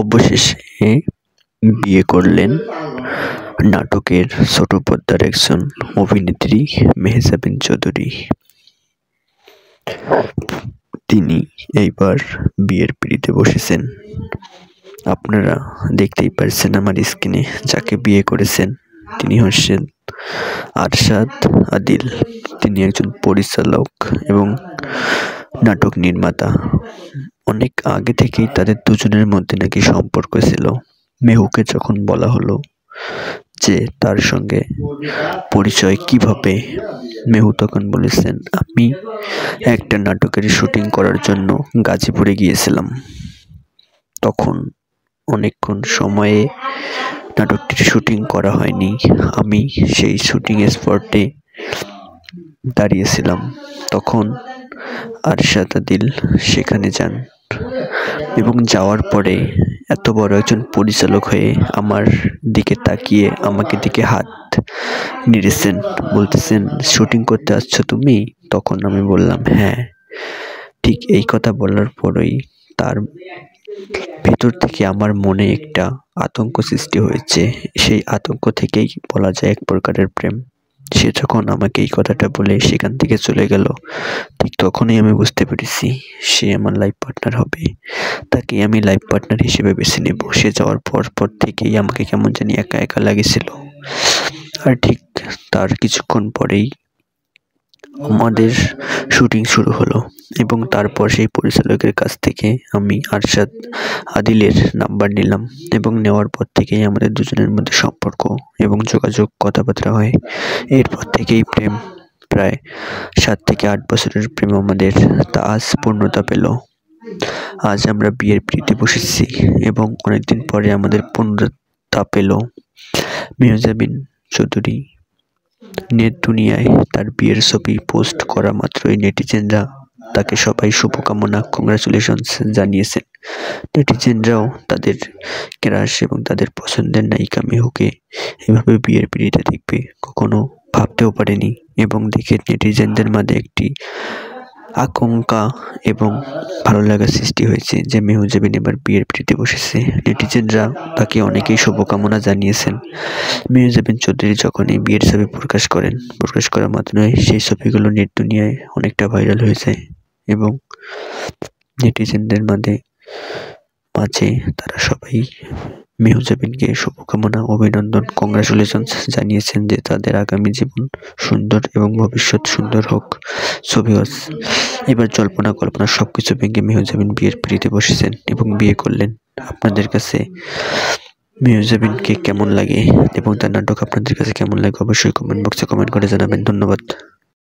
অবশেষে বিয়ে করলেন নাটকের ছোট পর্দার একজন অভিনেত্রী মেহজাবিন চৌধুরী। তিনি এইবার বিয়ের পিঁড়িতে বসেছেন। আপনারা দেখতেই পারছেন আমার স্ক্রিনে যাকে বিয়ে করেছেন তিনি হচ্ছেন আরশাদ আদিল। তিনি একজন পরিচালক এবং নাটক নির্মাতা। অনেক আগে থেকেই তাদের দুজনের মধ্যে নাকি সম্পর্ক ছিল। মেহুকে যখন বলা হলো যে তার সঙ্গে পরিচয় কিভাবে, মেহু তখন বলেছেন, আমি একটা নাটকের শুটিং করার জন্য গাজীপুরে গিয়েছিলাম। তখন অনেকক্ষণ সময়ে নাটকটির শুটিং করা হয়নি। আমি সেই শুটিং স্পটে দাঁড়িয়েছিলাম। তখন আরশাদ আদিল সেখানে যান এবং যাওয়ার পরে এত বড় একজন পরিচালক হয়ে আমার দিকে তাকিয়ে আমাকে দিকে হাত নেড়েছেন, বলতেছেন শুটিং করতে আসছো তুমি? তখন আমি বললাম হ্যাঁ। ঠিক এই কথা বলার পরেই তার ভেতর থেকে আমার মনে একটা আতঙ্ক সৃষ্টি হয়েছে। সেই আতঙ্ক থেকেই বলা যায় এক প্রকারের প্রেম। সে যখন আমাকে এই কথাটা বলে সেখান থেকে চলে গেল, ঠিক তখনই আমি বুঝতে পেরেছি সে আমার লাইফ পার্টনার হবে। তাকে আমি লাইফ পার্টনার হিসেবে বেছে নেব। সে যাওয়ার পর থেকেই আমাকে কেমন জানি একা একা লাগেছিল। আর ঠিক তার কিছুক্ষণ পরেই আমাদের শুটিং শুরু হলো এবং তারপর সেই পরিচালকের কাছ থেকে আমি আরশাদ আদিলের নাম্বার নিলাম এবং নেওয়ার পর থেকেই আমাদের দুজনের মধ্যে সম্পর্ক এবং যোগাযোগ কথাবার্তা হয়। এরপর থেকেই প্রেম, প্রায় 7 থেকে 8 বছরের প্রেম আমাদের, তা আজ পূর্ণতা পেল। আজ আমরা বিয়ের পিঁড়িতে বসেছি এবং অনেকদিন পরে আমাদের পূর্ণতা পেল। মেহজাবিন চৌধুরী নেট দুনিয়ায় তার বিয়ের ছবি পোস্ট করা মাত্রই নেটিজেনরা তাকে সবাই শুভকামনা, কংগ্রাচুলেশনস জানিয়েছেন। নেটিজেনরাও তাদের ক্রাশ এবং তাদের পছন্দের নায়িকা মেহুকে এভাবে বিয়ের পিঁড়িতে দেখবে কখনো ভাবতেও পারেনি এবং দেখে নেটিজেনদের মাঝে একটি আকাঙ্ক্ষা এবং ভালো লাগার সৃষ্টি হয়েছে যে মেহজাবিন এবার বিয়ের পিঁড়িতে বসেছে। নেটিজেনরা তাকে অনেকেই শুভকামনা জানিয়েছেন। মেহজাবিন চৌধুরী যখন এই বিয়ের ছবি প্রকাশ করার মাধ্যমে সেই ছবিগুলো নেট দুনিয়ায় অনেকটা ভাইরাল হয়ে যায় এবং নেটিজেনদের মাঝে তারা সবাই মেহজাবিনকে শুভকামনা, অভিনন্দন, কংগ্রাচুলেশনস জানিয়েছেন যে তাদের আগামী জীবন সুন্দর এবং ভবিষ্যৎ সুন্দর হোক। ছবিওয়াজ এবার জল্পনা কল্পনা সবকিছু ভেঙে মেহজাবিন বিয়ের পিঁড়িতে বসেছেন এবং বিয়ে করলেন। আপনাদের কাছে মেহজাবিনকে কেমন লাগে এবং তার নাটক আপনাদের কাছে কেমন লাগে অবশ্যই কমেন্ট বক্সে কমেন্ট করে জানাবেন। ধন্যবাদ।